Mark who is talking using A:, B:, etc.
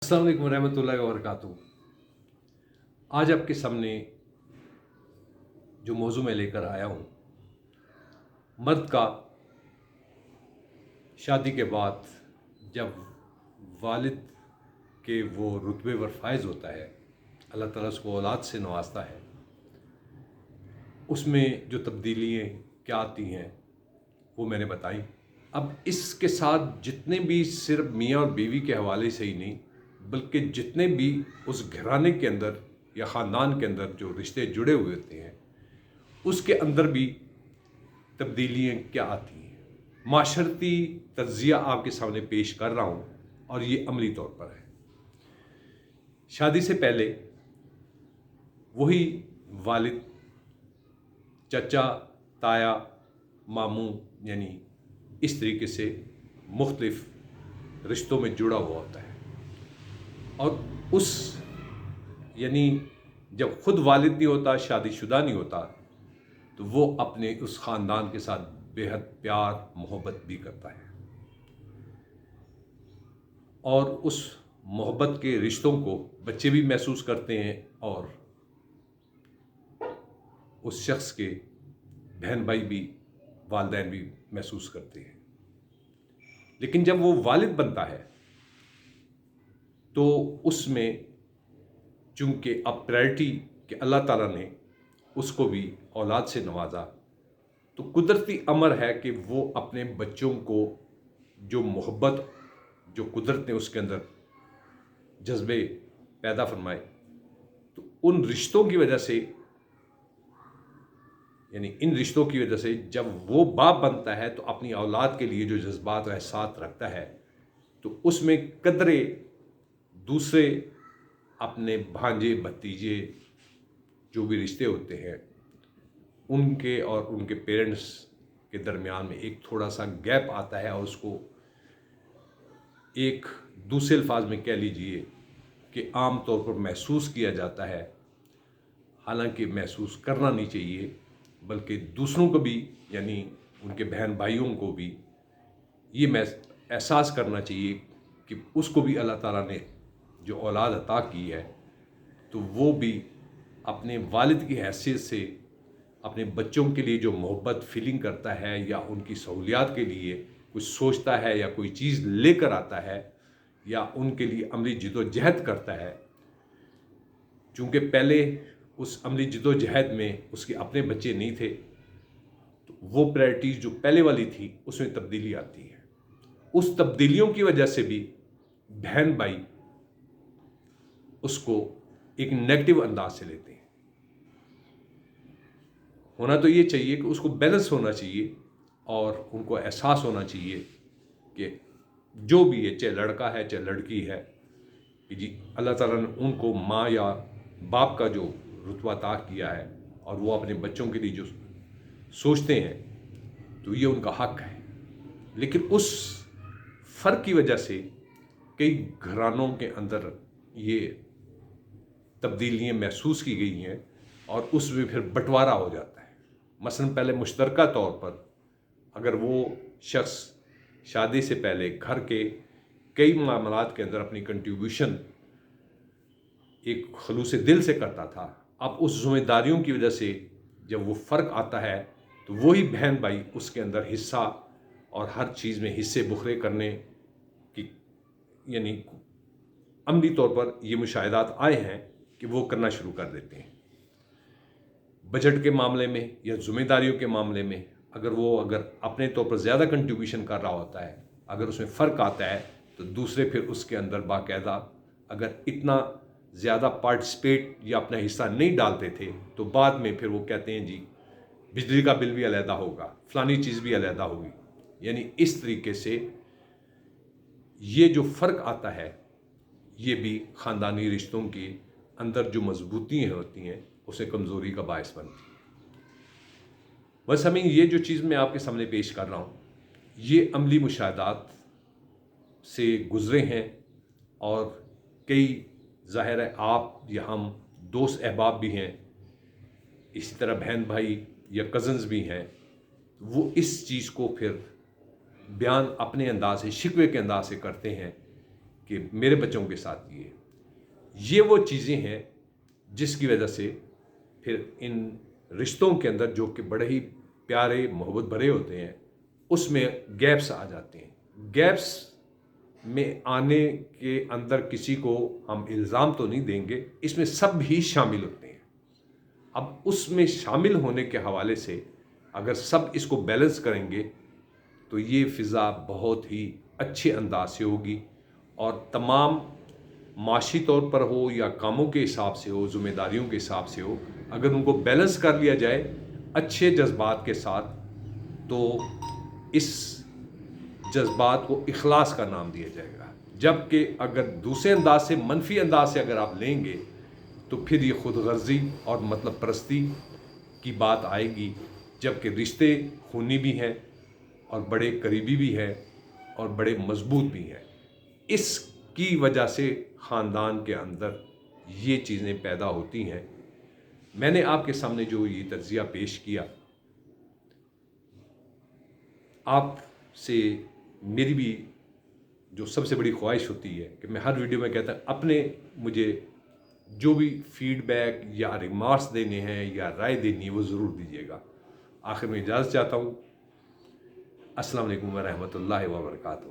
A: अस्सलाम वालेकुम रहमतुल्लाहि व बरकातुहू। आज आपके सामने जो मौजू मैं लेकर आया हूँ, मर्द का शादी के बाद जब वालिद के वो रुतबे पर फायज होता है, अल्लाह ताला उसको औलाद से नवाजता है, उसमें जो तब्दीलियाँ क्या आती हैं वो मैंने बताई। अब इसके साथ जितने भी सिर्फ मियाँ और बीवी के हवाले से ही नहीं, बल्कि जितने भी उस घराने के अंदर या ख़ानदान के अंदर जो रिश्ते जुड़े हुए होते हैं, उसके अंदर भी तब्दीलियाँ क्या आती हैं, माशरती तज्ज़िया आपके सामने पेश कर रहा हूँ और ये अमली तौर पर है। शादी से पहले वही वालिद, चचा, ताया, मामू यानी इस तरीके से मुख्तलिफ रिश्तों में जुड़ा हुआ होता है, और उस यानी जब खुद वालिद नहीं होता, शादीशुदा नहीं होता, तो वो अपने उस ख़ानदान के साथ बेहद प्यार मोहब्बत भी करता है, और उस मोहब्बत के रिश्तों को बच्चे भी महसूस करते हैं और उस शख्स के बहन भाई भी, वालिदैन भी महसूस करते हैं। लेकिन जब वो वालिद बनता है तो उसमें चूँकि अब प्रायोरिटी कि अल्लाह ताला ने उसको भी औलाद से नवाजा, तो कुदरती अमर है कि वो अपने बच्चों को जो मोहब्बत जो कुदरत ने उसके अंदर जज्बे पैदा फरमाए, तो उन रिश्तों की वजह से, यानी इन रिश्तों की वजह से जब वो बाप बनता है तो अपनी औलाद के लिए जो जज्बात और एहसास रखता है, तो उसमें कदरे दूसरे अपने भांजे भतीजे जो भी रिश्ते होते हैं उनके और उनके पेरेंट्स के दरमियान में एक थोड़ा सा गैप आता है, और उसको एक दूसरे अल्फाज में कह लीजिए कि आम तौर पर महसूस किया जाता है, हालांकि महसूस करना नहीं चाहिए, बल्कि दूसरों को भी यानी उनके बहन भाइयों को भी ये एहसास करना चाहिए कि उसको भी अल्लाह ताला ने जो औलाद अता की है, तो वो भी अपने वालिद की हैसियत से अपने बच्चों के लिए जो मोहब्बत फीलिंग करता है या उनकी सहूलियात के लिए कुछ सोचता है या कोई चीज़ लेकर आता है या उनके लिए अमली जिदोजहद करता है। चूँकि पहले उस अमली जिदोजहद में उसके अपने बच्चे नहीं थे, तो वो प्रायोरिटीज़ जो पहले वाली थी उसमें तब्दीली आती है। उस तब्दीलियों की वजह से भी बहन भाई उसको एक नेगेटिव अंदाज से लेते हैं। होना तो ये चाहिए कि उसको बैलेंस होना चाहिए और उनको एहसास होना चाहिए कि जो भी है, चाहे लड़का है चाहे लड़की है, कि जी अल्लाह ताला ने उनको माँ या बाप का जो रुतबा अता किया है और वो अपने बच्चों के लिए जो सोचते हैं, तो ये उनका हक है। लेकिन उस फ़र्क की वजह से कई घरानों के अंदर ये तब्दीलियाँ महसूस की गई हैं और उसमें फिर बंटवारा हो जाता है। मसलन पहले मुश्तरका तौर पर अगर वो शख्स शादी से पहले घर के कई मामलात के अंदर अपनी कंट्रीब्यूशन एक खलूस दिल से करता था, अब उस ज़िम्मेदारियों की वजह से जब वो फ़र्क आता है तो वही बहन भाई उसके अंदर हिस्सा और हर चीज़ में हिस्से बुखरे करने की, यानी अमली तौर पर ये मुशाहिदात आए हैं कि वो करना शुरू कर देते हैं। बजट के मामले में या ज़िम्मेदारियों के मामले में अगर अपने तौर पर ज़्यादा कंट्रीब्यूशन कर रहा होता है, अगर उसमें फ़र्क आता है, तो दूसरे फिर उसके अंदर बाकायदा अगर इतना ज़्यादा पार्टिसिपेट या अपना हिस्सा नहीं डालते थे, तो बाद में फिर वो कहते हैं जी बिजली का बिल भी अलहदा होगा, फ़लानी चीज़ भी अलहदा होगी। यानी इस तरीके से ये जो फ़र्क आता है, ये भी ख़ानदानी रिश्तों के अंदर जो मजबूतियाँ होती हैं उसे कमज़ोरी का बायस बनती है। बस हमें ये जो चीज़ मैं आपके सामने पेश कर रहा हूँ, ये अमली मुशाहदात से गुज़रे हैं, और कई ज़ाहिर है आप या हम दोस्त अहबाब भी हैं, इसी तरह बहन भाई या कज़न्स भी हैं, वो इस चीज़ को फिर बयान अपने अंदाज से, शिकवे के अंदाज से करते हैं کہ میرے بچوں کے ساتھ یہ وہ چیزیں ہیں جس کی وجہ سے پھر ان رشتوں کے اندر جو کہ بڑے ہی پیارے محبت بھرے ہوتے ہیں اس میں گیپس آ جاتے ہیں. گیپس میں آنے کے اندر کسی کو ہم الزام تو نہیں دیں گے، اس میں سب ہی شامل ہوتے ہیں. اب اس میں شامل ہونے کے حوالے سے اگر سب اس کو بیلنس کریں گے تو یہ فضا بہت ہی اچھے انداز سے ہوگی، اور تمام معاشی طور پر ہو یا کاموں کے حساب سے ہو، ذمہ داریوں کے حساب سے ہو، اگر ان کو بیلنس کر لیا جائے اچھے جذبات کے ساتھ تو اس جذبات کو اخلاص کا نام دیا جائے گا. جبکہ اگر دوسرے انداز سے، منفی انداز سے اگر آپ لیں گے تو پھر یہ خود غرضی اور مطلب پرستی کی بات آئے گی، جبکہ رشتے خونی بھی ہیں اور بڑے قریبی بھی ہیں اور بڑے مضبوط بھی ہیں. اس کی وجہ سے خاندان کے اندر یہ چیزیں پیدا ہوتی ہیں. میں نے آپ کے سامنے جو یہ تجزیہ پیش کیا، آپ سے میری بھی جو سب سے بڑی خواہش ہوتی ہے کہ میں ہر ویڈیو میں کہتا ہوں اپنے مجھے جو بھی فیڈ بیک یا ریمارکس دینے ہیں یا رائے دینی ہے وہ ضرور دیجیے گا. آخر میں اجازت چاہتا ہوں. السلام علیکم ورحمۃ اللہ وبرکاتہ.